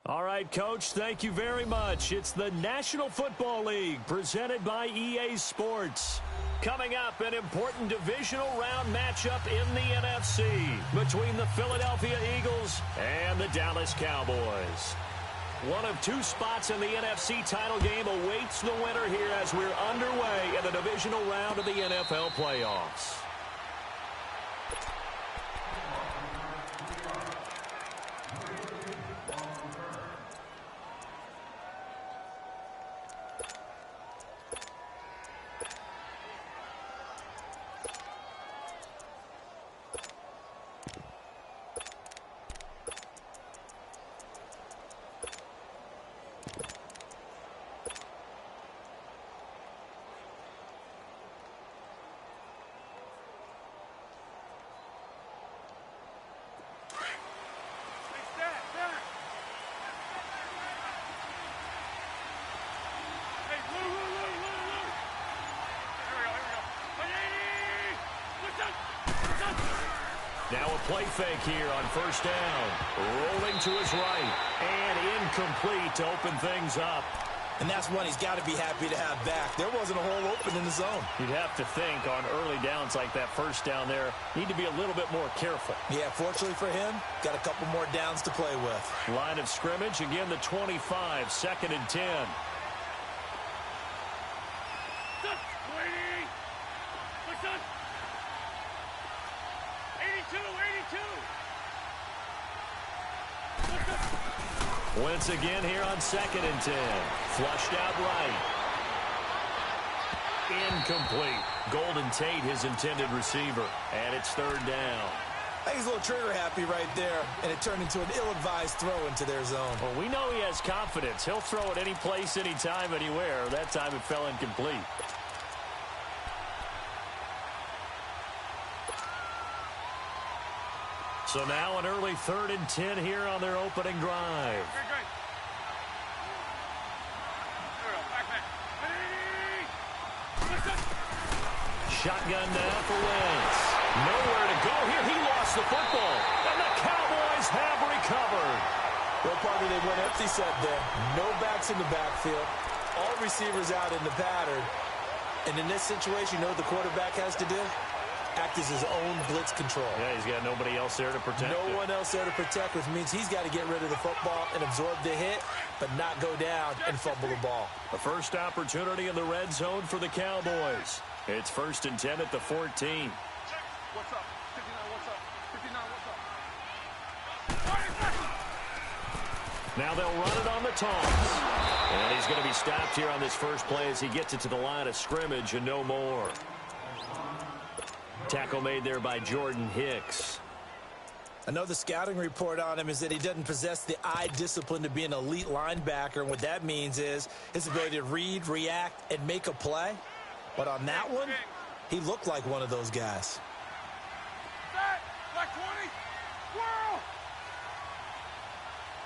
All right, Coach, thank you very much. It's the National Football League presented by EA Sports. Coming up, an important divisional round matchup in the NFC between the Philadelphia Eagles and the Dallas Cowboys. One of two spots in the NFC title game awaits the winner here as we're underway in the divisional round of the NFL playoffs. Now a play fake here on first down. Rolling to his right. And incomplete to open things up. And that's one he's got to be happy to have back. There wasn't a hole open in the zone. You'd have to think on early downs like that first down there, need to be a little bit more careful. Yeah, fortunately for him, got a couple more downs to play with. Line of scrimmage, again the 25, 2nd and 10. Wentz again here on 2nd and 10. Flushed out right. Incomplete. Golden Tate, his intended receiver. And it's 3rd down. I think he's a little trigger happy right there, and it turned into an ill-advised throw into their zone. Well, we know he has confidence. He'll throw it any place, anytime, anywhere. That time it fell incomplete. So now an early 3rd and 10 here on their opening drive. Shotgun now for Wentz. Nowhere to go here. He lost the football. And the Cowboys have recovered. Well, partner, they went empty set there. No backs in the backfield. All receivers out in the pattern. And in this situation, you know what the quarterback has to do? Act as his own blitz control. Yeah, he's got nobody else there to protect No one else there to protect, which means he's got to get rid of the football and absorb the hit, but not go down and fumble the ball. The first opportunity in the red zone for the Cowboys. It's 1st and 10 at the 14. What's up? 59, what's up? 59, what's up? Now they'll run it on the toss. And he's going to be stopped here on this first play as he gets it to the line of scrimmage and no more. Tackle made there by Jordan Hicks. I know the scouting report on him is that he doesn't possess the eye discipline to be an elite linebacker. And what that means is his ability to read, react, and make a play. But on that one, he looked like one of those guys. Black 20. Whirl.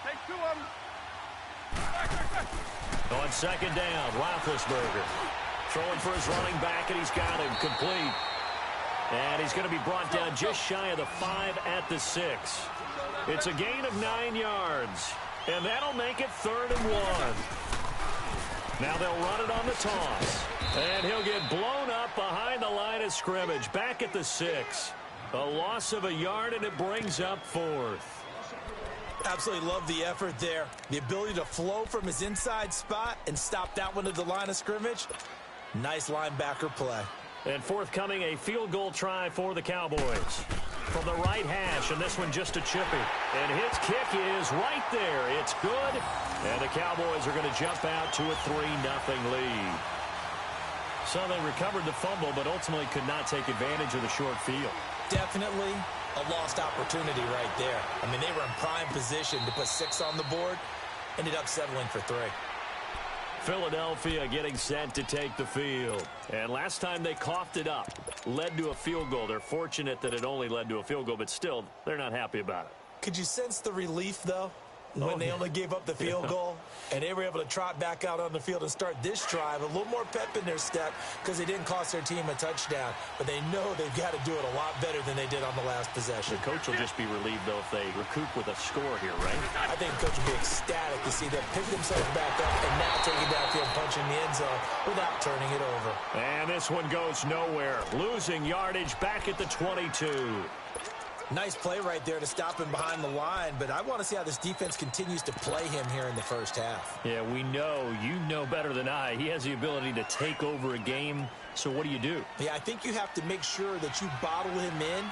Take 2 of them. On 2nd down, Roethlisberger. Throwing for his running back, and he's got him complete. And he's going to be brought down just shy of the 5 at the 6. It's a gain of 9 yards. And that'll make it 3rd and 1. Now they'll run it on the toss. And he'll get blown up behind the line of scrimmage. Back at the 6. A loss of a yard, and it brings up 4th. Absolutely love the effort there. The ability to flow from his inside spot and stop that one at the line of scrimmage. Nice linebacker play. And forthcoming, a field goal try for the Cowboys. From the right hash, and this one just a chippy. And his kick is right there. It's good. And the Cowboys are going to jump out to a 3-0 lead. So they recovered the fumble, but ultimately could not take advantage of the short field. Definitely a lost opportunity right there. I mean, they were in prime position to put 6 on the board. Ended up settling for 3. Philadelphia getting set to take the field. And last time they coughed it up, led to a field goal. They're fortunate that it only led to a field goal, but still, they're not happy about it. Could you sense the relief, though? when they only gave up the field goal, and they were able to trot back out on the field and start this drive. A little more pep in their step because they didn't cost their team a touchdown. But they know they've got to do it a lot better than they did on the last possession. The coach will just be relieved, though, if they recoup with a score here, right? I think the coach will be ecstatic to see them pick themselves back up and now take it downfield, punching the end zone without turning it over. And this one goes nowhere. Losing yardage back at the 22. Nice play right there to stop him behind the line, but I want to see how this defense continues to play him here in the first half. Yeah, we know. You know better than I. He has the ability to take over a game, so what do? Yeah, I think you have to make sure that you bottle him in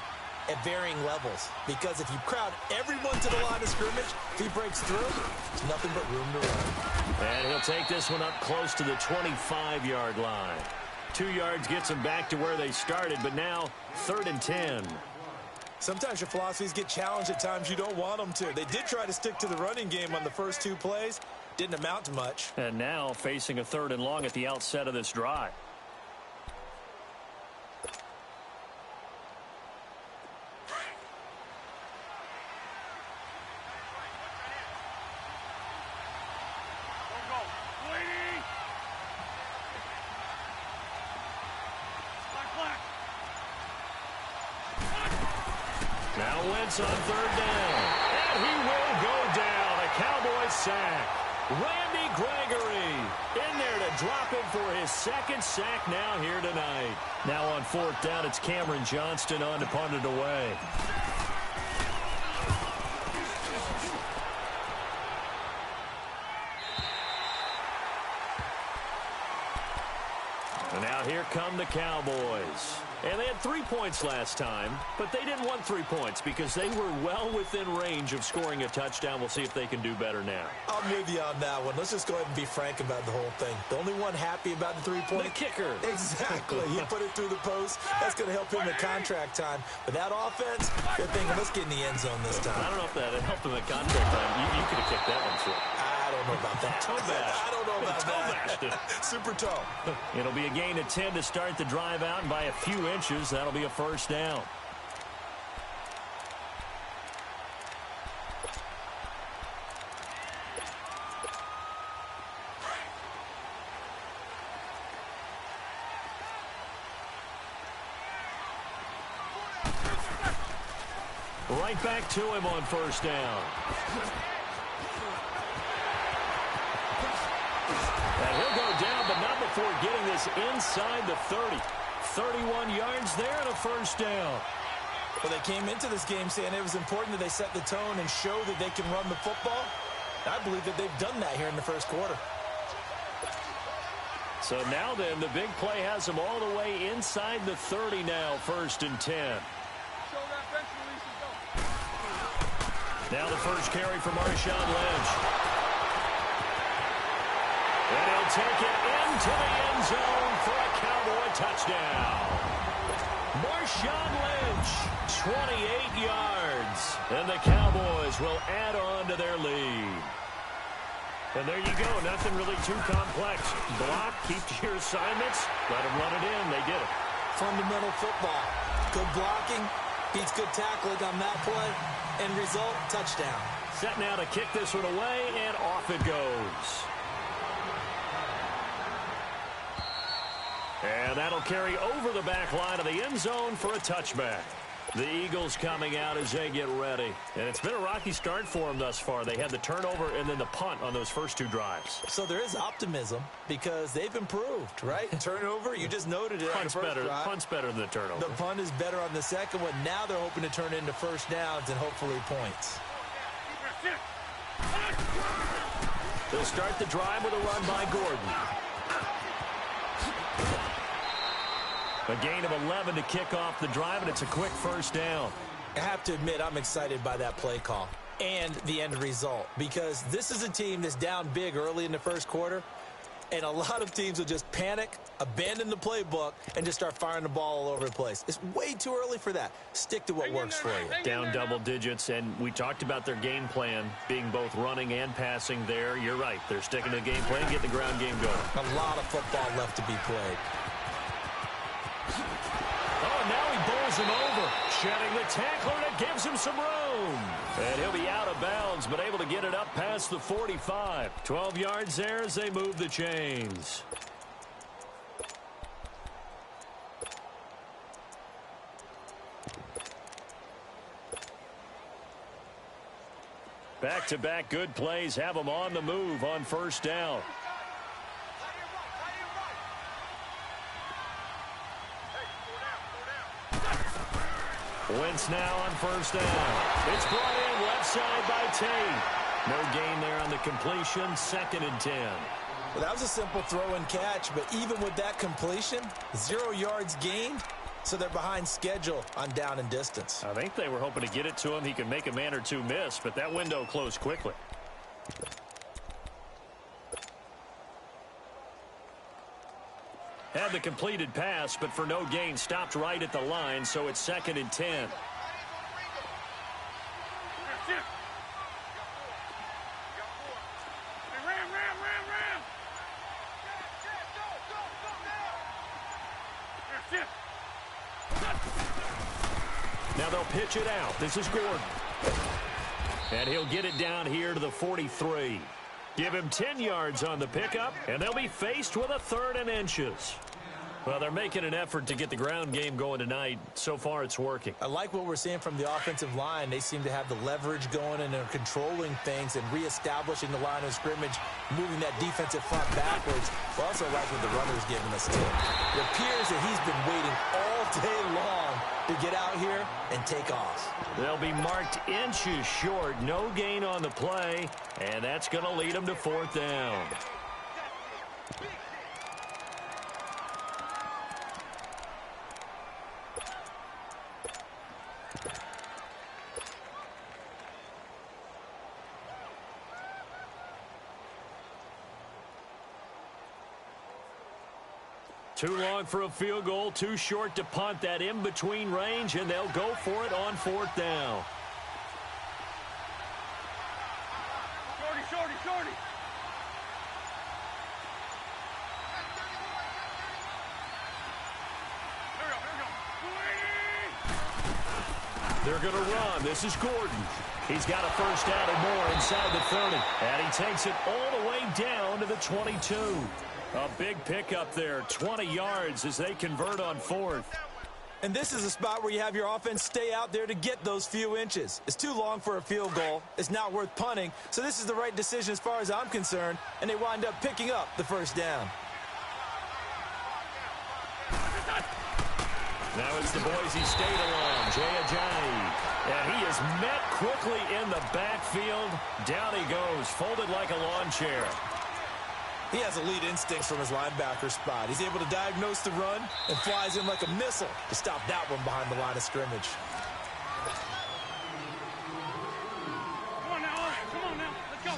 at varying levels, because if you crowd everyone to the line of scrimmage, if he breaks through, there's nothing but room to run. And he'll take this one up close to the 25-yard line. 2 yards gets him back to where they started, but now 3rd and 10. Sometimes your philosophies get challenged at times you don't want them to. They did try to stick to the running game on the first 2 plays. Didn't amount to much. And now facing a 3rd and long at the outset of this drive. Now Wentz on 3rd down. And he will go down. A Cowboys sack. Randy Gregory in there to drop him for his 2nd sack now here tonight. Now on 4th down, it's Cameron Johnston on to punt it away. And now here come the Cowboys. And they had 3 points last time, but they didn't want 3 points because they were well within range of scoring a touchdown. We'll see if they can do better now. I'm with you on that one. Let's just go ahead and be frank about the whole thing. The only one happy about the 3-point. The kicker. Exactly. He put it through the post. That's going to help him in contract time. But that offense, they're thinking, let's get in the end zone this time. I don't know if that helped him in contract time. You could have kicked that one through. I don't know about that. Toe bash. I don't know about that. Super toe. It'll be a gain of 10 to start the drive out, and by a few inches, that'll be a 1st down. Right back to him on 1st down. And he'll go down, but not before getting this inside the 30. 31 yards there and a 1st down. Well, they came into this game saying it was important that they set the tone and show that they can run the football. I believe that they've done that here in the 1st quarter. So now then, the big play has them all the way inside the 30 now, 1st and 10. Now the first carry for Marshawn Lynch. And he'll take it into the end zone for a Cowboy touchdown. Marshawn Lynch, 28 yards. And the Cowboys will add on to their lead. And there you go. Nothing really too complex. Block, keep to your assignments, let them run it in. They did it. Fundamental football. Good blocking beats good tackling on that play. End result, touchdown. Set now to kick this one away, and off it goes. And that'll carry over the back line of the end zone for a touchback. The Eagles coming out as they get ready. And it's been a rocky start for them thus far. They had the turnover and then the punt on those first 2 drives. So there is optimism because they've improved, right? Turnover, you just noted it. Punt's better than the turnover. The punt is better on the second one. Now they're hoping to turn into 1st downs and hopefully points. They'll start the drive with a run by Gordon. A gain of 11 to kick off the drive, and it's a quick 1st down. I have to admit, I'm excited by that play call and the end result because this is a team that's down big early in the 1st quarter, and a lot of teams will just panic, abandon the playbook, and just start firing the ball all over the place. It's way too early for that. Stick to what works for you. Down double digits, and we talked about their game plan being both running and passing there. You're right. They're sticking to the game plan, getting the ground game going. A lot of football left to be played. Oh, now he bowls him over. Shedding the tackler, and it gives him some room. And he'll be out of bounds, but able to get it up past the 45. 12 yards there as they move the chains. Back-to-back good plays have them on the move on first down. Wentz now on first down. It's brought in left side by Tate. No gain there on the completion. 2nd and 10. Well, that was a simple throw and catch, but even with that completion, 0 yards gained, so they're behind schedule on down and distance. I think they were hoping to get it to him. He could make a man or two miss, but that window closed quickly. Had the completed pass, but for no gain, stopped right at the line, so it's 2nd and 10. Now they'll pitch it out. This is Gordon. And he'll get it down here to the 43. Give him 10 yards on the pickup, and they'll be faced with a 3rd and inches. Well, they're making an effort to get the ground game going tonight. So far, it's working. I like what we're seeing from the offensive line. They seem to have the leverage going, and they're controlling things and reestablishing the line of scrimmage, moving that defensive front backwards. I also like what the runner's giving us, too. It appears that he's been waiting all day long to get out here and take off. They'll be marked inches short. No gain on the play, and that's going to lead them to 4th down. Too long for a field goal, too short to punt. That in-between range, and they'll go for it on 4th down. Shorty. They're going to run. This is Gordon. He's got a first down and more inside the 30. And he takes it all the way down to the 22. A big pickup there, 20 yards as they convert on 4th. And this is a spot where you have your offense stay out there to get those few inches. It's too long for a field goal. It's not worth punting. So this is the right decision as far as I'm concerned. And they wind up picking up the first down. Now it's the Boise State alum, Jay Ajayi. And he is met quickly in the backfield. Down he goes, folded like a lawn chair. He has elite instincts from his linebacker spot. He's able to diagnose the run and flies in like a missile to stop that one behind the line of scrimmage. Come on now, all right. Come on now. Let's go.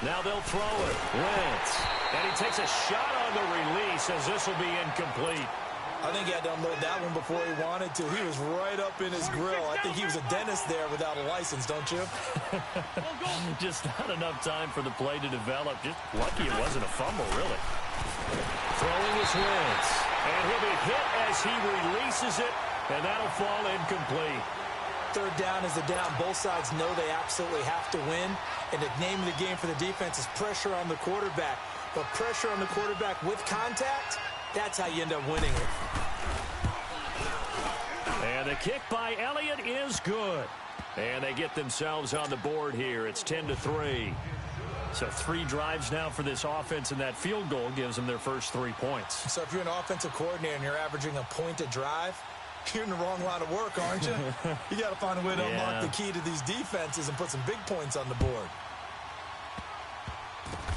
Now they'll throw it. Wentz. And he takes a shot on the release as this will be incomplete. I think he had to unload that one before he wanted to. He was right up in his grill. I think he was a dentist there without a license, don't you? Just not enough time for the play to develop. Just lucky it wasn't a fumble, really. Throwing is Wentz. And he'll be hit as he releases it, and that'll fall incomplete. 3rd down is the down. Both sides know they absolutely have to win. And the name of the game for the defense is pressure on the quarterback. But pressure on the quarterback with contact, that's how you end up winning it. And the kick by Elliott is good. And they get themselves on the board here. It's 10-3. So 3 drives now for this offense, and that field goal gives them their first 3 points. So if you're an offensive coordinator and you're averaging a point a drive, you're in the wrong line of work, aren't you? You got to find a way to unlock the key to these defenses and put some big points on the board.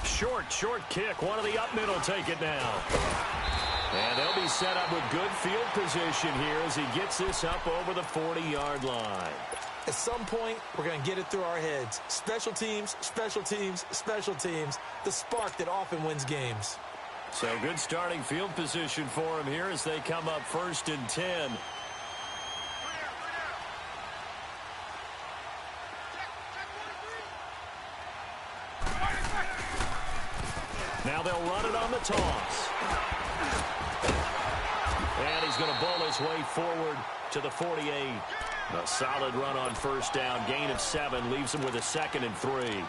Short kick. One of the up middle take it now. And they'll be set up with good field position here as he gets this up over the 40-yard line. At some point, we're going to get it through our heads. Special teams, special teams, special teams. The spark that often wins games. So good starting field position for him here as they come up 1st and 10. they'll run it on the toss. And he's going to bowl his way forward to the 48. A solid run on first down. Gain of 7 leaves him with a 2nd and 3.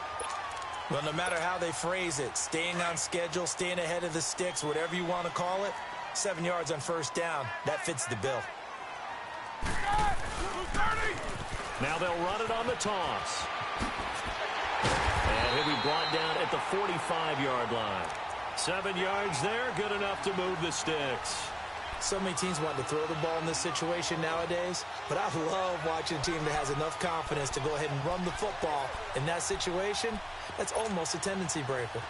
Well, no matter how they phrase it, staying on schedule, staying ahead of the sticks, whatever you want to call it, 7 yards on first down, that fits the bill. Now they'll run it on the toss. And he'll be brought down at the 45-yard line. 7 yards there, good enough to move the sticks. So many teams want to throw the ball in this situation nowadays, but I love watching a team that has enough confidence to go ahead and run the football. In that situation, that's almost a tendency breaker.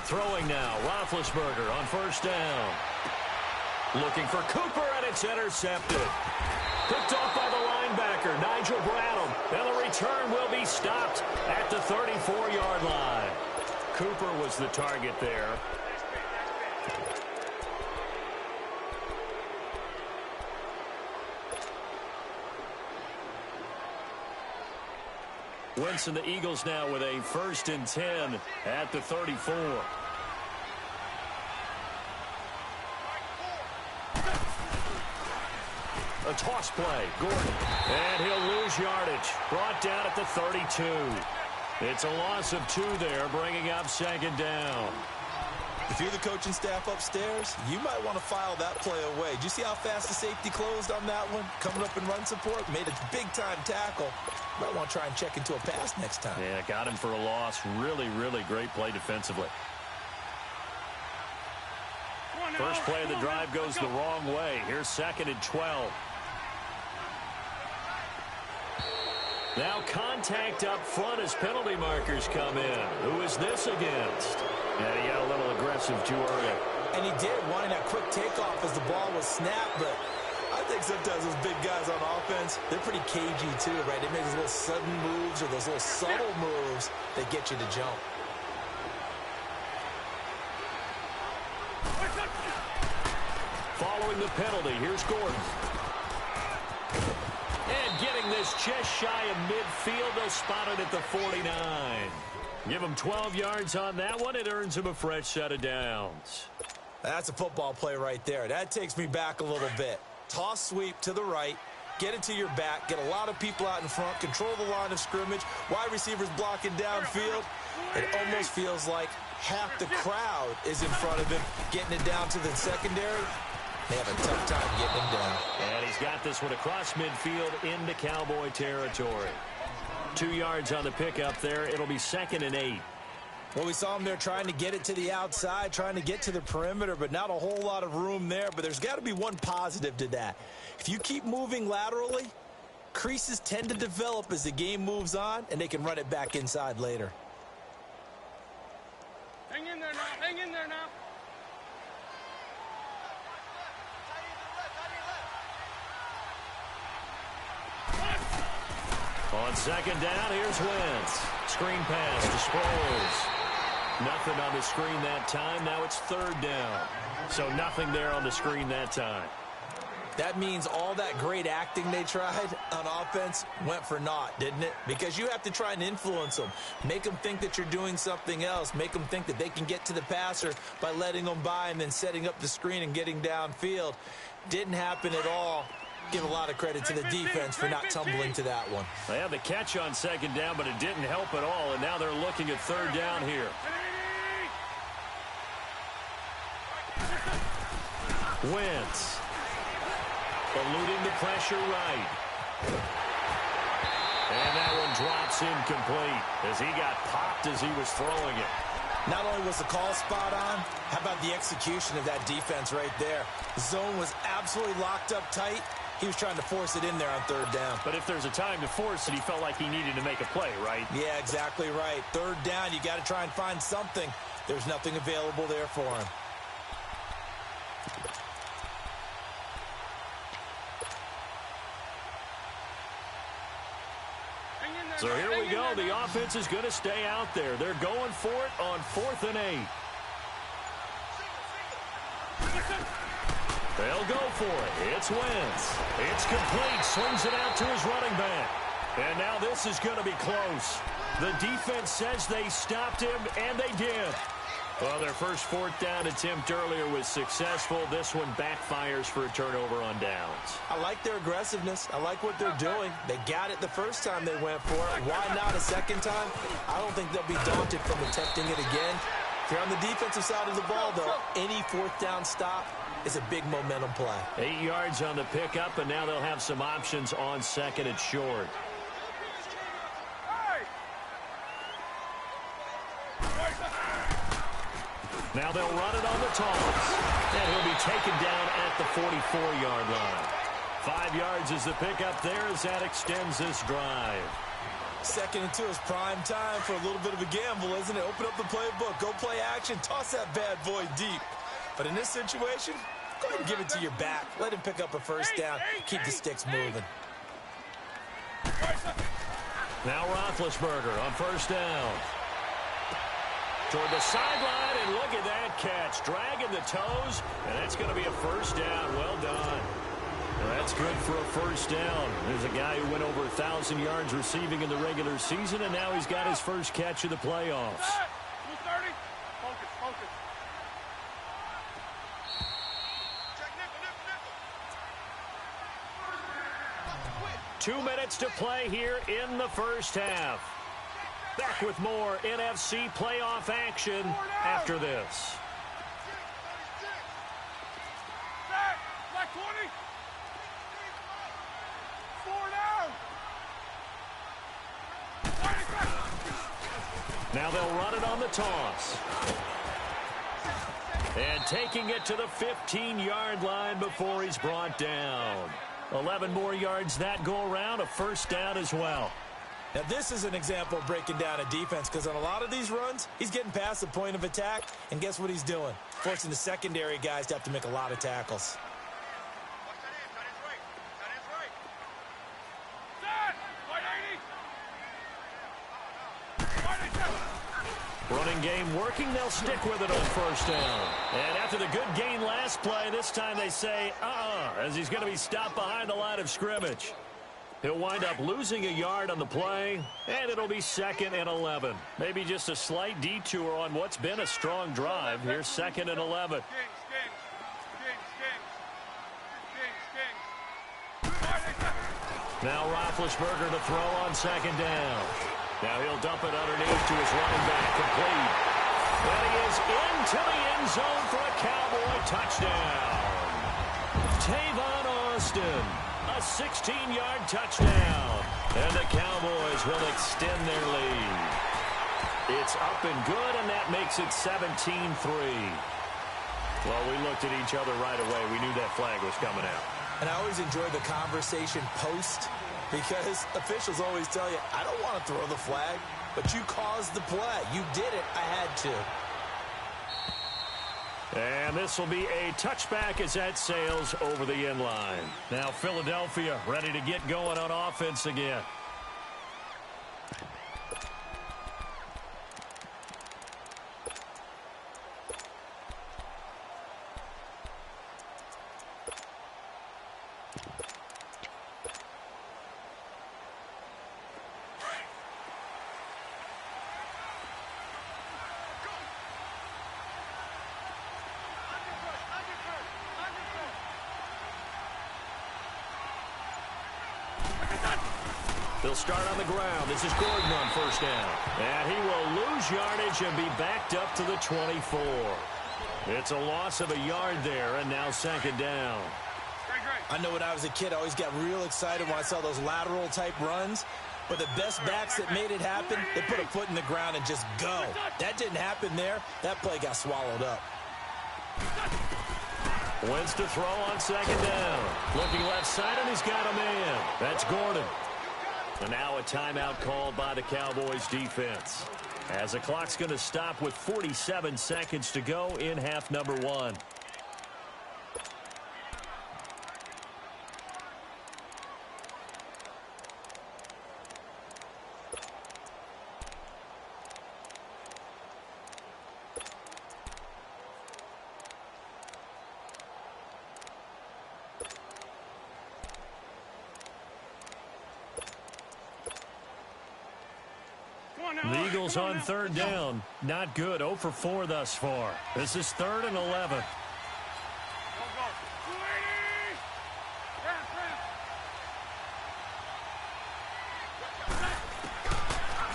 Throwing now, Roethlisberger on first down. Looking for Cooper, and it's intercepted. Picked off by the linebacker, Nigel Bradham. And the return will be stopped at the 34-yard line. Cooper was the target there. Wentz and the Eagles now with a 1st and 10 at the 34. A toss play, Gordon. And he'll lose yardage. Brought down at the 32. It's a loss of 2 there, bringing up 2nd down. If you're the coaching staff upstairs, you might want to file that play away. Did you see how fast the safety closed on that one? Coming up in run support, made a big-time tackle. Might want to try and check into a pass next time. Yeah, got him for a loss. Really, really great play defensively. First play of the drive goes the wrong way. Here's 2nd and 12. Now contact up front as penalty markers come in. Who is this against? And he got a little aggressive too early. And he did, wanting that quick takeoff as the ball was snapped, but I think sometimes those big guys on offense, they're pretty cagey too, right? They make those little sudden moves or those little subtle moves that get you to jump. Following the penalty, here's Gordon. And getting this just shy of midfield, they'll spot it at the 49. Give him 12 yards on that one. It earns him a fresh set of downs. That's a football play right there. That takes me back a little bit. Toss sweep to the right. Get it to your back. Get a lot of people out in front. Control the line of scrimmage. Wide receivers blocking downfield. It almost feels like half the crowd is in front of him. Getting it down to the secondary. They have a tough time getting him down. And he's got this one across midfield into Cowboy territory. 2 yards on the pickup there. It'll be 2nd and 8. Well, we saw him there trying to get it to the outside, trying to get to the perimeter, but not a whole lot of room there. But there's got to be one positive to that. If you keep moving laterally, creases tend to develop as the game moves on, and they can run it back inside later. Hang in there now. Hang in there now. On 2nd down, here's Wentz. Screen pass to Sproles. Nothing on the screen that time. Now it's 3rd down. So nothing there on the screen that time. That means all that great acting they tried on offense went for naught, didn't it? Because you have to try and influence them. Make them think that you're doing something else. Make them think that they can get to the passer by letting them by and then setting up the screen and getting downfield. Didn't happen at all. Give a lot of credit to the defense for not tumbling to that one. They had the catch on 2nd down, but it didn't help at all, and now they're looking at 3rd down here. Wentz. Eluding the pressure right. And that one drops incomplete as he got popped as he was throwing it. Not only was the call spot on, how about the execution of that defense right there? The zone was absolutely locked up tight. He was trying to force it in there on 3rd down. But if there's a time to force it, he felt like he needed to make a play, right? Yeah, exactly right. 3rd down, you got to try and find something. There's nothing available there for him. So here we go. The offense is going to stay out there. They're going for it on 4th and 8. They'll go for it. It's Wentz. It's complete. Swings it out to his running back. And now this is going to be close. The defense says they stopped him, and they did. Well, their first fourth down attempt earlier was successful. This one backfires for a turnover on downs. I like their aggressiveness. I like what they're doing. They got it the first time they went for it. Why not a second time? I don't think they'll be daunted from attempting it again. If you're on the defensive side of the ball, though, any fourth down stop is a big momentum play. 8 yards on the pickup, and now they'll have some options on second and short. Now they'll run it on the toss. And he'll be taken down at the 44-yard line. 5 yards is the pickup there as that extends this drive. 2nd and 2 is prime time for a little bit of a gamble, isn't it? Open up the playbook, go play action, toss that bad boy deep. But in this situation, go ahead and give it to your back. Let him pick up a first down. Keep the sticks moving. Now Roethlisberger on first down. Toward the sideline, and look at that catch. Dragging the toes, and that's going to be a first down. Well done. That's good for a first down. There's a guy who went over 1,000 yards receiving in the regular season, and now he's got his first catch of the playoffs. 230. Focus. 2 minutes to play here in the first half. Back with more NFC playoff action after this. Black 20. 4 down. Now they'll run it on the toss. And taking it to the 15-yard line before he's brought down. 11 more yards that go around, a first down as well. Now, this is an example of breaking down a defense because on a lot of these runs, he's getting past the point of attack, and guess what he's doing? Forcing the secondary guys to have to make a lot of tackles. Running game working, they'll stick with it on first down. And after the good gain last play, this time they say, as he's going to be stopped behind the line of scrimmage. He'll wind up losing a yard on the play, and it'll be 2nd and 11. Maybe just a slight detour on what's been a strong drive. Here's 2nd and 11. Now Roethlisberger to throw on 2nd down. Now he'll dump it underneath to his running back, complete. And he is into the end zone for a Cowboy touchdown. Tavon Austin. A 16-yard touchdown. And the Cowboys will extend their lead. It's up and good, and that makes it 17-3. Well, we looked at each other right away. We knew that flag was coming out. And I always enjoy the conversation post because officials always tell you, I don't want to throw the flag, but you caused the play. You did it. I had to. And this will be a touchback as that sails over the end line. Now Philadelphia ready to get going on offense again. They'll start on the ground. This is Gordon on first down. And he will lose yardage and be backed up to the 24. It's a loss of a yard there, and now 2nd down. I know when I was a kid, I always got real excited when I saw those lateral-type runs. But the best backs that made it happen, they put a foot in the ground and just go. That didn't happen there. That play got swallowed up. Wentz to throw on 2nd down. Looking left side, and he's got a man. That's Gordon. And now a timeout called by the Cowboys defense. As the clock's going to stop with 47 seconds to go in half number 1. The Eagles on third down. Not good. 0 for 4 thus far. This is 3rd and 11.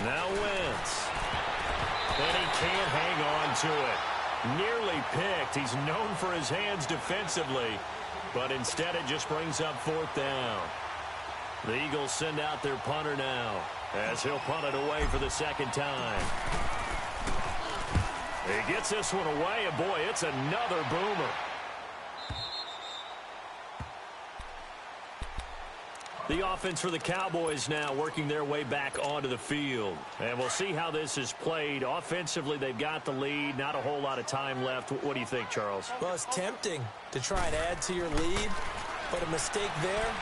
Now Wentz. And he can't hang on to it. Nearly picked. He's known for his hands defensively, but instead it just brings up 4th down. The Eagles send out their punter now, as he'll punt it away for the 2nd time. He gets this one away, and boy, it's another boomer. The offense for the Cowboys now working their way back onto the field. And we'll see how this is played. Offensively, they've got the lead. Not a whole lot of time left. What do you think, Charles? Well, it's tempting to try and add to your lead, but a mistake there,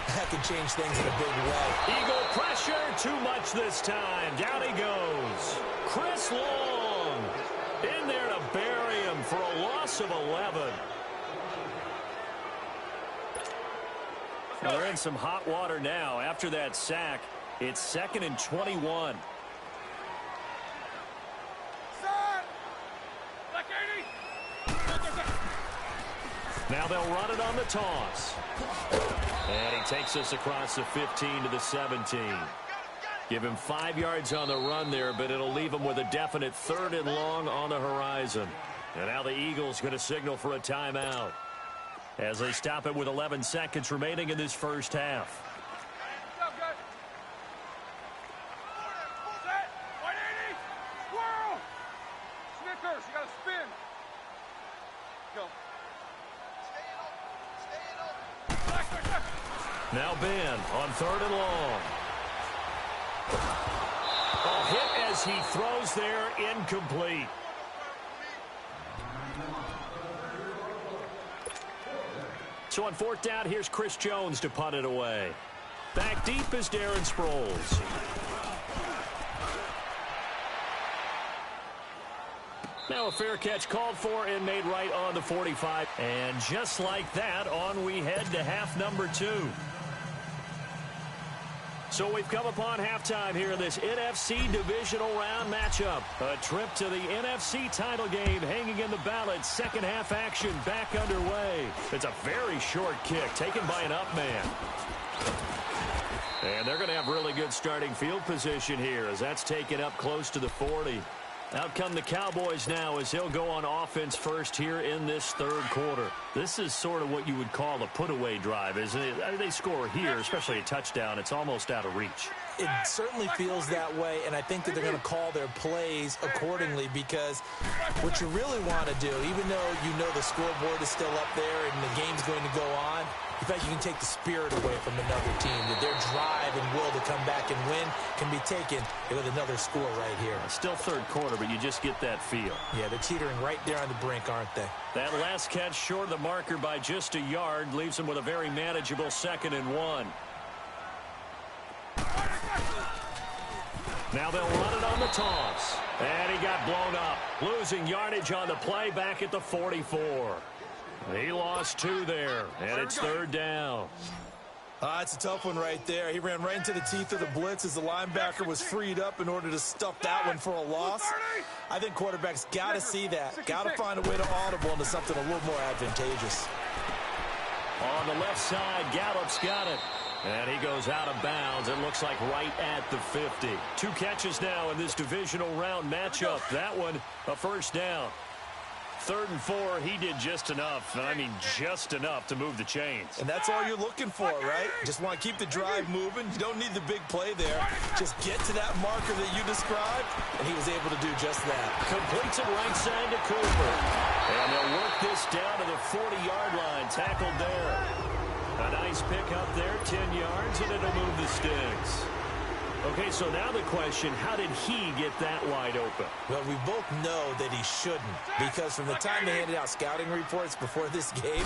that can change things in a big way. Eagle pressure, too much this time. Down he goes. Chris Long in there to bury him for a loss of 11. Well, they're in some hot water now. After that sack, it's 2nd and 21. Now they'll run it on the toss. And he takes us across the 15 to the 17. Give him 5 yards on the run there, but it'll leave him with a definite 3rd and long on the horizon. And now the Eagles going to signal for a timeout, as they stop it with 11 seconds remaining in this first half. Snickers, you got to spin. Go. Now Ben on 3rd and long. A hit as he throws there, incomplete. So on 4th down, here's Chris Jones to punt it away. Back deep is Darren Sproles. Now a fair catch called for and made right on the 45. And just like that, on we head to half number 2. So we've come upon halftime here in this NFC Divisional Round matchup. A trip to the NFC title game hanging in the balance. Second half action back underway. It's a very short kick taken by an up man. And they're going to have really good starting field position here, as that's taken up close to the 40. Out come the Cowboys now, as he'll go on offense first here in this 3rd quarter. This is sort of what you would call a put-away drive, isn't it? I mean, they score here, especially a touchdown. It's almost out of reach. It certainly feels that way, and I think that they're going to call their plays accordingly, because what you really want to do, even though you know the scoreboard is still up there and the game's going to go on, in fact, you can take the spirit away from another team, that their drive and will to come back and win can be taken with another score right here. Still 3rd quarter, but you just get that feel. Yeah, they're teetering right there on the brink, aren't they? That last catch short of the marker by just a yard leaves them with a very manageable 2nd and 1. Now they'll run it on the toss. And he got blown up. Losing yardage on the play back at the 44. He lost 2 there, and it's 3rd down. It's a tough one right there. He ran right into the teeth of the blitz as the linebacker was freed up in order to stuff that one for a loss. I think quarterbacks got to see that. Got to find a way to audible into something a little more advantageous. On the left side, Gallup's got it. And he goes out of bounds. It looks like right at the 50. 2 catches now in this divisional round matchup. That one, a 1st down. 3rd and 4, he did just enough, and I mean just enough to move the chains. And that's all you're looking for, right? Just want to keep the drive moving. You don't need the big play there. Just get to that marker that you described, and he was able to do just that. Completes it right side to Cooper. And they'll work this down to the 40-yard line. Tackled there. A nice pick up there, 10 yards, and it'll move the sticks. Okay, so now the question, how did he get that wide open? Well, we both know that he shouldn't, because from the time they handed out scouting reports before this game,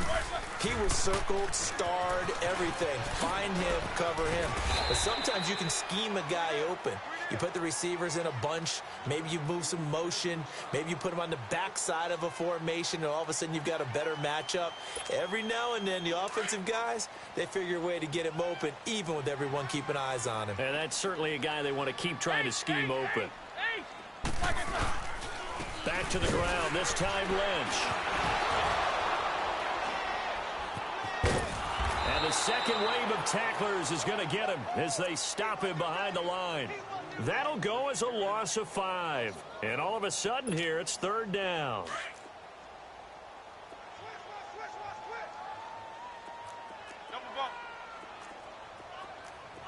he was circled, starred, everything. Find him, cover him. But sometimes you can scheme a guy open. You put the receivers in a bunch. Maybe you move some motion. Maybe you put them on the backside of a formation, and all of a sudden you've got a better matchup. Every now and then, the offensive guys, they figure a way to get him open, even with everyone keeping eyes on him. And that's certainly a guy they want to keep trying to scheme open. Back to the ground, this time Lynch. And the second wave of tacklers is going to get him as they stop him behind the line. That'll go as a loss of 5. And all of a sudden here, it's 3rd down.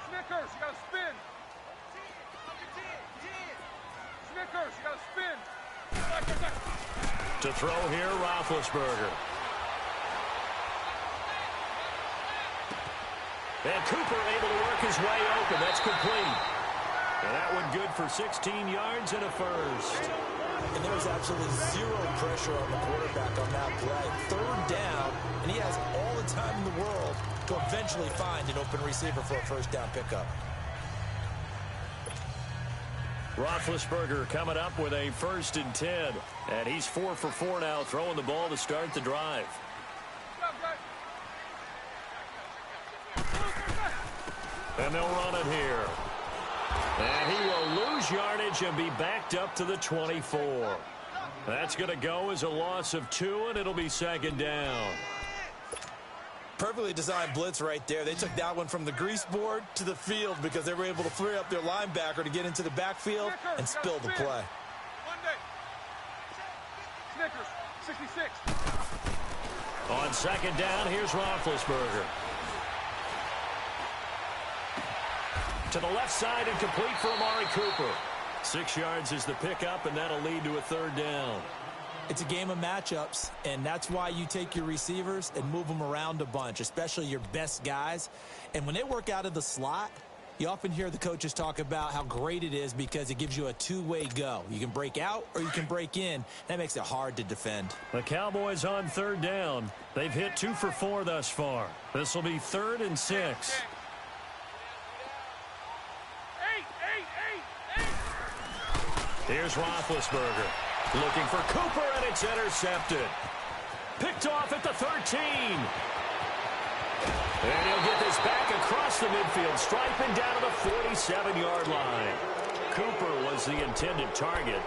Snickers, you got to spin. Snickers, you got to spin. To throw here, Roethlisberger. And Cooper able to work his way open. That's complete. And that one good for 16 yards and a first. And there was absolutely zero pressure on the quarterback on that play. 3rd down, and he has all the time in the world to eventually find an open receiver for a first down pickup. Roethlisberger coming up with a 1st and 10. And he's 4 for 4 now, throwing the ball to start the drive. And they'll run it here. And he will lose yardage and be backed up to the 24. That's going to go as a loss of 2, and it'll be 2nd down. Perfectly designed blitz right there. They took that one from the grease board to the field because they were able to free up their linebacker to get into the backfield and spill the play. Snickers, 66. On 2nd down, here's Roethlisberger. To the left side and complete for Amari Cooper. 6 yards is the pickup, and that'll lead to a 3rd down. It's a game of matchups, and that's why you take your receivers and move them around a bunch, especially your best guys. And when they work out of the slot, you often hear the coaches talk about how great it is because it gives you a two-way go. You can break out or you can break in. That makes it hard to defend. The Cowboys on 3rd down. They've hit 2 for 4 thus far. This will be 3rd and 6. Here's Roethlisberger. Looking for Cooper, and it's intercepted. Picked off at the 13. And he'll get this back across the midfield, striping down to the 47-yard line. Cooper was the intended target.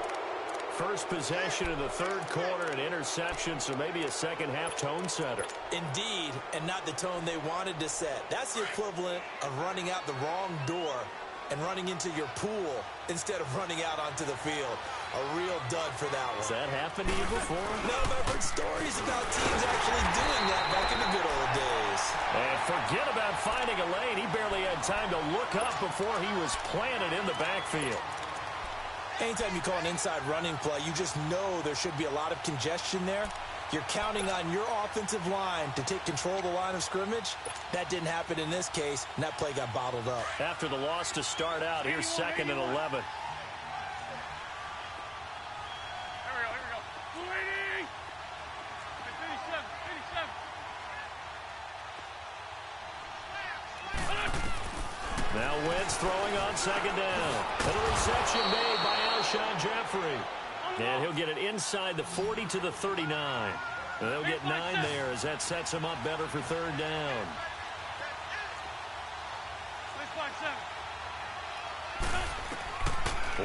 First possession of the 3rd quarter, an interception, so maybe a second-half tone setter. Indeed, and not the tone they wanted to set. That's the equivalent of running out the wrong door and running into your pool instead of running out onto the field. A real dud for that one. Has that happened to you before? No, but I've heard stories about teams actually doing that back in the good old days. And forget about finding a lane. He barely had time to look up before he was planted in the backfield. Anytime you call an inside running play, you just know there should be a lot of congestion there. You're counting on your offensive line to take control of the line of scrimmage. That didn't happen in this case, and that play got bottled up. After the loss to start out, here's 2nd and 11. Here we go. 280. 87. Now Wentz throwing on 2nd down. And a reception made by Alshon Jeffrey. And he'll get it inside the 40 to the 39. And they'll get 9 there as that sets him up better for 3rd down.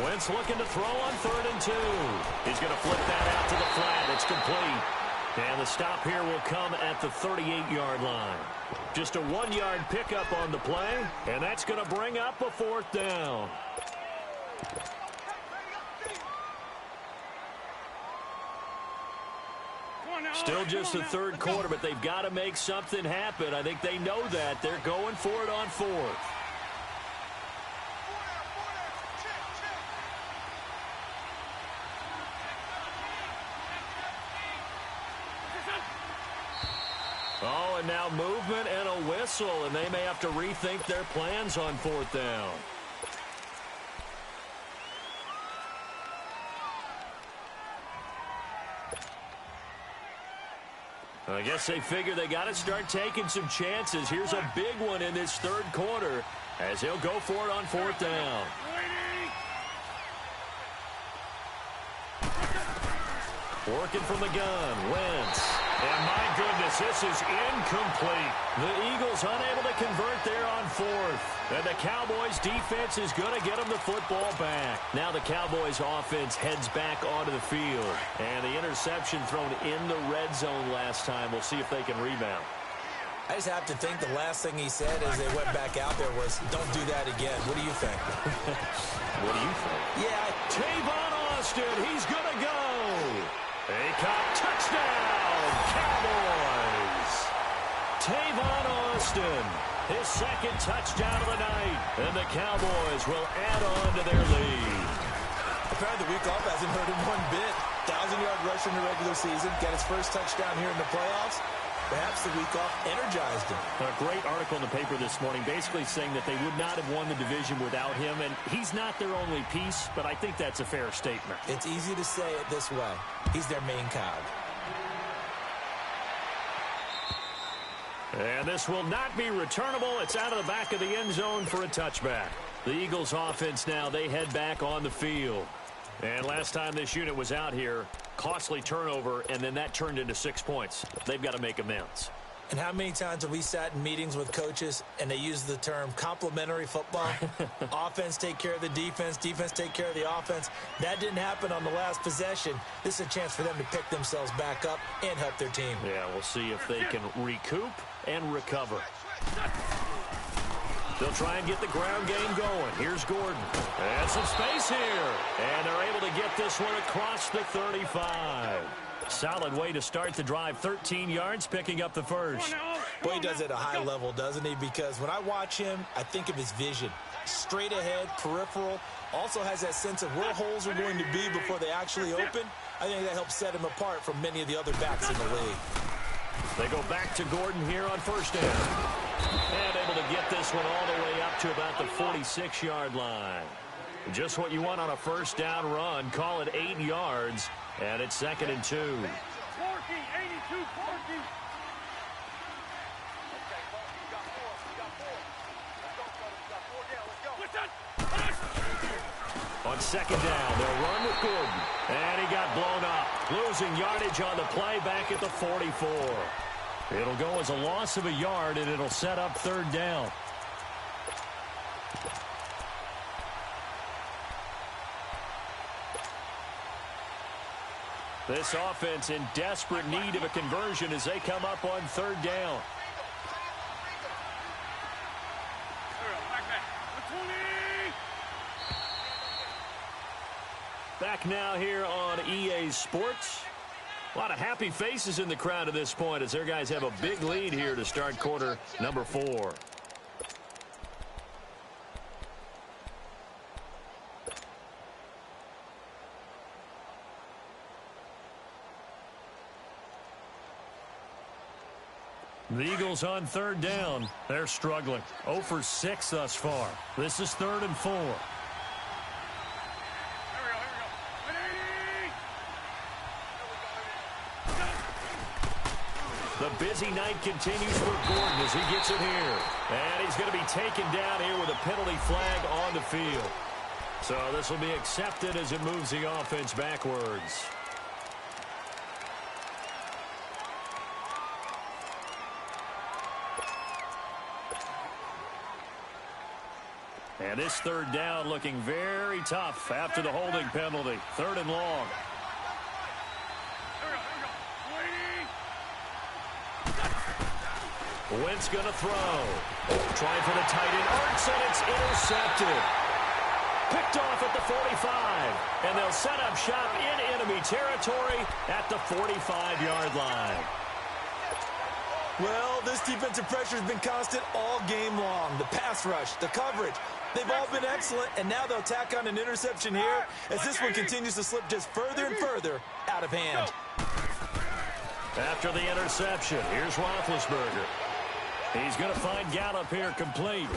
Wentz looking to throw on 3rd and 2. He's going to flip that out to the flat. It's complete. And the stop here will come at the 38-yard line. Just a 1-yard pickup on the play, and that's going to bring up a 4th down. Still just the 3rd quarter, but they've got to make something happen. I think they know that. They're going for it on 4th. Oh, and now movement and a whistle, and they may have to rethink their plans on 4th down. I guess they figure they got to start taking some chances. Here's a big one in this 3rd quarter as he'll go for it on 4th down. Working from the gun, Wentz. And my goodness, this is incomplete. The Eagles unable to convert there on fourth. And the Cowboys defense is going to get them the football back. Now the Cowboys offense heads back onto the field. And the interception thrown in the red zone last time. We'll see if they can rebound. I just have to think the last thing he said as they went back out there was, don't do that again. What do you think? What do you think? Yeah. Tavon Austin, he's going to go. A-Cop touchdown, Cowboys. Tavon Austin, his second touchdown of the night. And the Cowboys will add on to their lead. Apparently the week off hasn't hurt him one bit. 1,000-yard rusher in the regular season. Got his first touchdown here in the playoffs. Perhaps the week off energized him. A great article in the paper this morning basically saying that they would not have won the division without him, and he's not their only piece, but I think that's a fair statement. It's easy to say it this way. He's their main cog. And this will not be returnable. It's out of the back of the end zone for a touchback. The Eagles offense now, they head back on the field. And last time this unit was out here, costly turnover, and then that turned into 6 points. They've got to make amends. And how many times have we sat in meetings with coaches and they use the term complementary football? Offense take care of the defense, defense take care of the offense. That didn't happen on the last possession. This is a chance for them to pick themselves back up and help their team. Yeah, we'll see if they can recoup and recover. They'll try and get the ground game going. Here's Gordon. And some space here. And they're able to get this one across the 35. Solid way to start the drive. 13 yards, picking up the first. Boy, he does it at a high level, doesn't he? Because when I watch him, I think of his vision. Straight ahead, peripheral. Also has that sense of where holes are going to be before they actually open. I think that helps set him apart from many of the other backs in the league. They go back to Gordon here on first down. And able to get this one all the way up to about the 46-yard line. Just what you want on a first down run. Call it 8 yards. And it's 2nd and 2. On second down, they'll run with Gordon. And he got blown up. Losing yardage on the play back at the 44. It'll go as a loss of a yard, and it'll set up 3rd down. This offense in desperate need of a conversion as they come up on 3rd down. Back now here on EA Sports. A lot of happy faces in the crowd at this point as their guys have a big lead here to start quarter number 4. The Eagles on 3rd down. They're struggling. 0 for 6 thus far. This is 3rd and 4. The busy night continues for Gordon as he gets it here. And he's going to be taken down here with a penalty flag on the field. So this will be accepted as it moves the offense backwards. And this 3rd down looking very tough after the holding penalty. 3rd and long. Wentz going to throw. Trying for the tight end. Arts, and it's intercepted. Picked off at the 45. And they'll set up shop in enemy territory at the 45-yard line. Well, this defensive pressure has been constant all game long. The pass rush, the coverage, they've all been excellent, and now they'll tack on an interception here as this one continues to slip just further and further out of hand. After the interception, here's Roethlisberger. He's going to find Gallup here complete.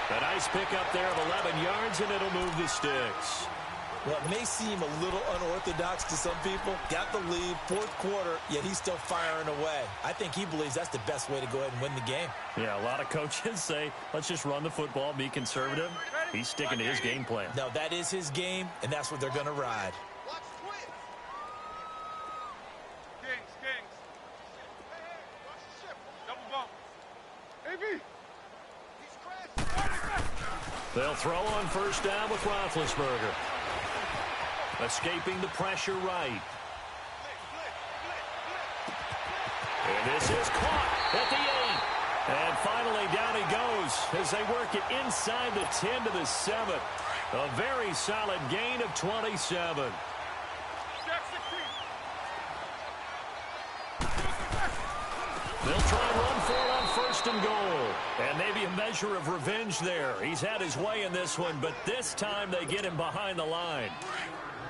A nice pickup there of 11 yards, and it'll move the sticks. Well, it may seem a little unorthodox to some people. Got the lead, 4th quarter, yet he's still firing away. I think he believes that's the best way to go ahead and win the game. Yeah, a lot of coaches say, let's just run the football, be conservative. He's sticking to his game plan. No, that is his game, and that's what they're going to ride. They'll throw on first down with Roethlisberger. Escaping the pressure right. And this is caught at the 8. And finally down he goes as they work it inside the 10 to the 7. A very solid gain of 27. They'll try and run for it on first and goal. And maybe a measure of revenge there. He's had his way in this one, but this time they get him behind the line.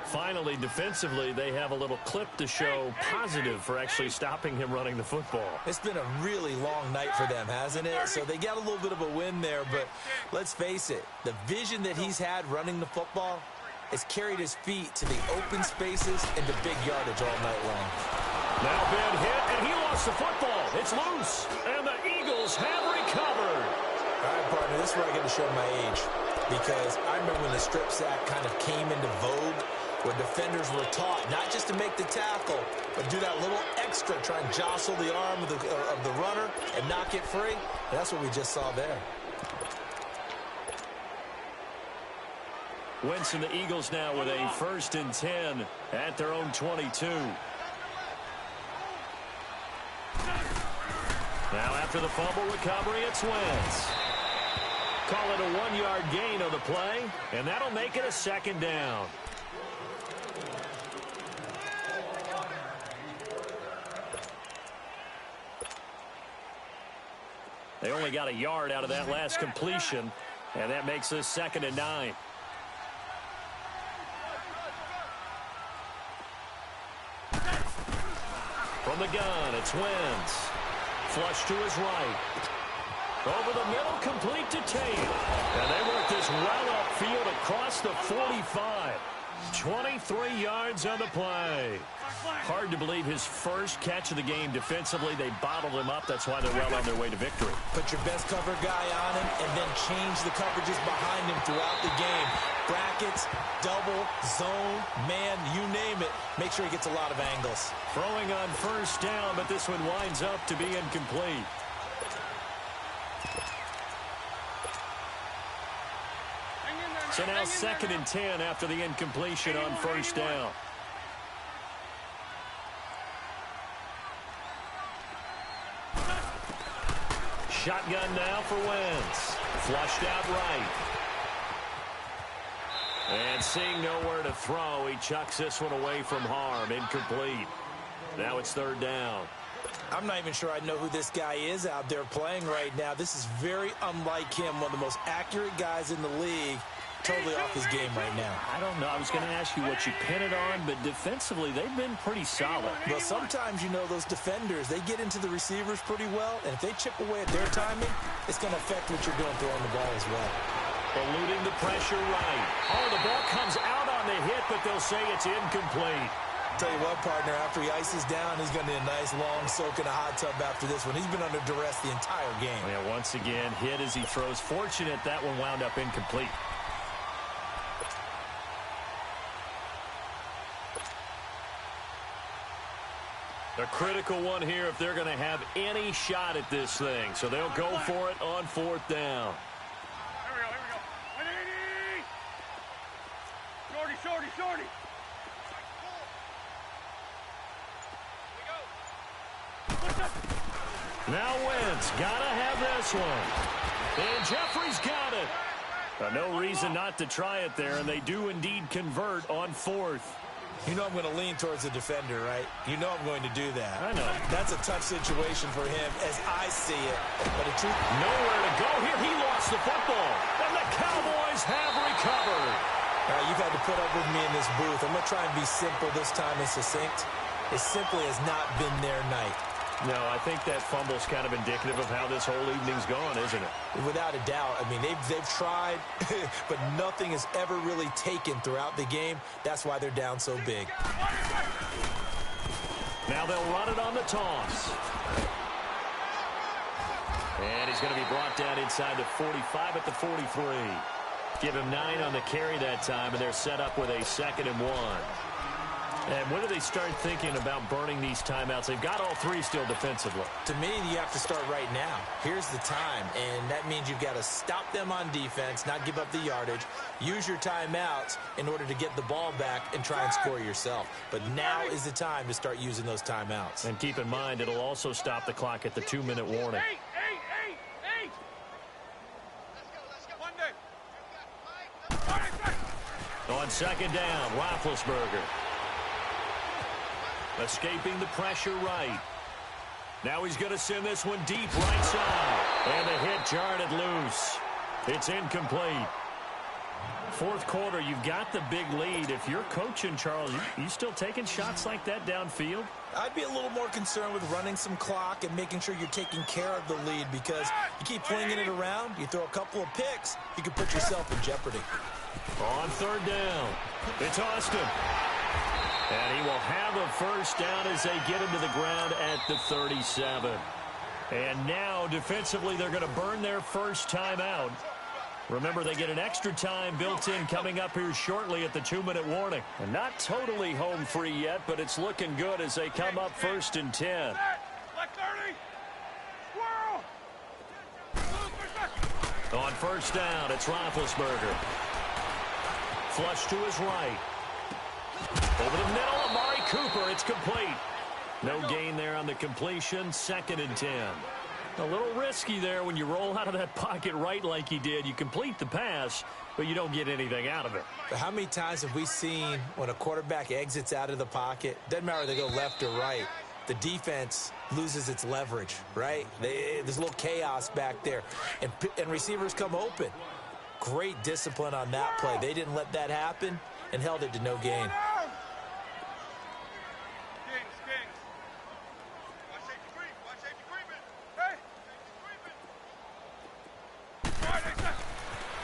Finally, defensively, they have a little clip to show positive for actually stopping him running the football. It's been a really long night for them, hasn't it? So they got a little bit of a win there, but let's face it, the vision that he's had running the football has carried his feet to the open spaces and the big yardage all night long. Now been hit, and he lost the football. It's loose, and the Eagles have recovered. All right, partner, this is where I get to show my age, because I remember when the strip sack kind of came into vogue, where defenders were taught not just to make the tackle, but do that little extra, try and jostle the arm of the runner and knock it free. And that's what we just saw there. Wentz and the Eagles now with a 1st and 10 at their own 22. Now after the fumble recovery, it's Wentz. Call it a 1-yard gain on the play, and that'll make it a 2nd down. They only got a yard out of that last completion, and that makes this 2nd and 9. From the gun, it's Wentz. Flush to his right. Over the middle, complete to Tate. And they work this well upfield across the 45. 23 yards on the play. Hard to believe his first catch of the game defensively. They bottled him up. That's why they're well on their way to victory. Put your best cover guy on him and then change the coverages behind him throughout the game. Brackets, double, zone, man, you name it. Make sure he gets a lot of angles. Throwing on first down, but this one winds up to be incomplete. So now 2nd and 10 after the incompletion on first down. Shotgun now for Wentz. Flushed out right. And seeing nowhere to throw, he chucks this one away from harm. Incomplete. Now it's 3rd down. I'm not even sure I know who this guy is out there playing right now. This is very unlike him, one of the most accurate guys in the league. Totally off his game right now. I don't know. I was going to ask you what you pin it on, but defensively, they've been pretty solid. Well, sometimes, you know, those defenders, they get into the receivers pretty well, and if they chip away at their timing, it's going to affect what you're doing throwing the ball as well. Eluding the pressure right. Oh, the ball comes out on the hit, but they'll say it's incomplete. Tell you what, partner, after he ices down, he's going to need a nice long soak in a hot tub after this one. He's been under duress the entire game. Yeah, once again, hit as he throws. Fortunate that one wound up incomplete. A critical one here if they're going to have any shot at this thing. So they'll go for it on 4th down. Here we go. Shorty. Now Wentz got to have this one. And Jeffrey's got it. No reason not to try it there, and they do indeed convert on 4th. You know I'm going to lean towards the defender, right? You know I'm going to do that. I know. That's a tough situation for him as I see it. But the truth, nowhere to go here. He lost the football. And the Cowboys have recovered. You've had to put up with me in this booth. I'm going to try and be simple this time and succinct. It simply has not been their night. No, I think that fumble's kind of indicative of how this whole evening's gone, isn't it? Without a doubt. I mean, they've tried, but nothing has ever really taken throughout the game. That's why they're down so big. Now they'll run it on the toss. And he's going to be brought down inside the 45 at the 43. Give him 9 on the carry that time, and they're set up with a 2nd and 1. And when do they start thinking about burning these timeouts? They've got all three still defensively. To me, you have to start right now. Here's the time, and that means you've got to stop them on defense, not give up the yardage, use your timeouts in order to get the ball back and try and score yourself. But now is the time to start using those timeouts. And keep in mind, it'll also stop the clock at the 2-minute warning. Eight. On second down, Roethlisberger. Escaping the pressure right. Now he's going to send this one deep right side. And the hit jarred loose. It's incomplete. Fourth quarter, you've got the big lead. If you're coaching, Charles, you still taking shots like that downfield? I'd be a little more concerned with running some clock and making sure you're taking care of the lead, because you keep flinging it around, you throw a couple of picks, you can put yourself in jeopardy. On third down, it's Austin. And he will have a first down as they get him to the ground at the 37. And now, defensively, they're going to burn their first timeout. Remember, they get an extra time built in coming up here shortly at the 2-minute warning. And not totally home free yet, but it's looking good as they come up 1st and 10. On first down, it's Roethlisberger. Flush to his right. Over the middle, Amari Cooper. It's complete. No gain there on the completion. 2nd and 10. A little risky there when you roll out of that pocket right like he did. You complete the pass, but you don't get anything out of it. But how many times have we seen when a quarterback exits out of the pocket, doesn't matter if they go left or right, the defense loses its leverage, right? There's a little chaos back there, and receivers come open. Great discipline on that play. They didn't let that happen and held it to no gain.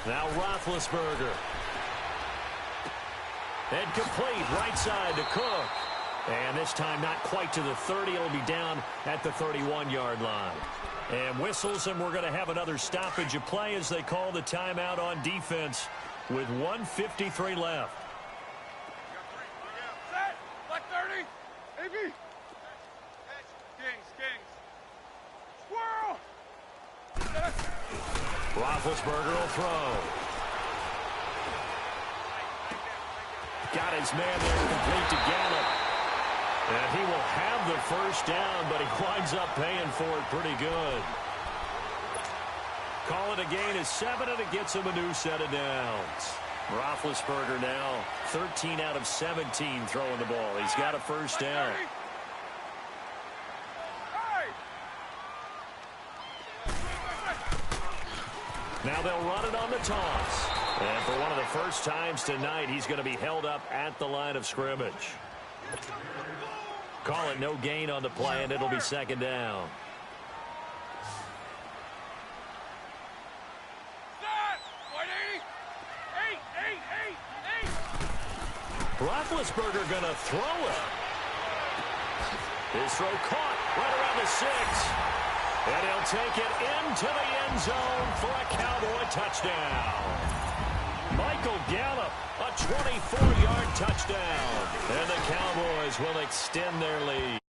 Now Roethlisberger. And complete right side to Cook. And this time not quite to the 30. It'll be down at the 31-yard line. And whistles, and we're going to have another stoppage of play as they call the timeout on defense with 1:53 left. Set. Black 30. AB. Kings. Squirrel. Roethlisberger will throw. Got his man there, complete to Gallup. And he will have the first down, but he winds up paying for it pretty good. Call it a gain of 7, and it gets him a new set of downs. Roethlisberger now 13 out of 17 throwing the ball. He's got a first down. Now they'll run it on the toss. And for one of the first times tonight, he's going to be held up at the line of scrimmage. Call it no gain on the play, and it'll be 2nd down. Roethlisberger going to throw it. His throw caught right around the 6. And he'll take it into the end zone for a Cowboy touchdown. Michael Gallup, a 24-yard touchdown. And the Cowboys will extend their lead.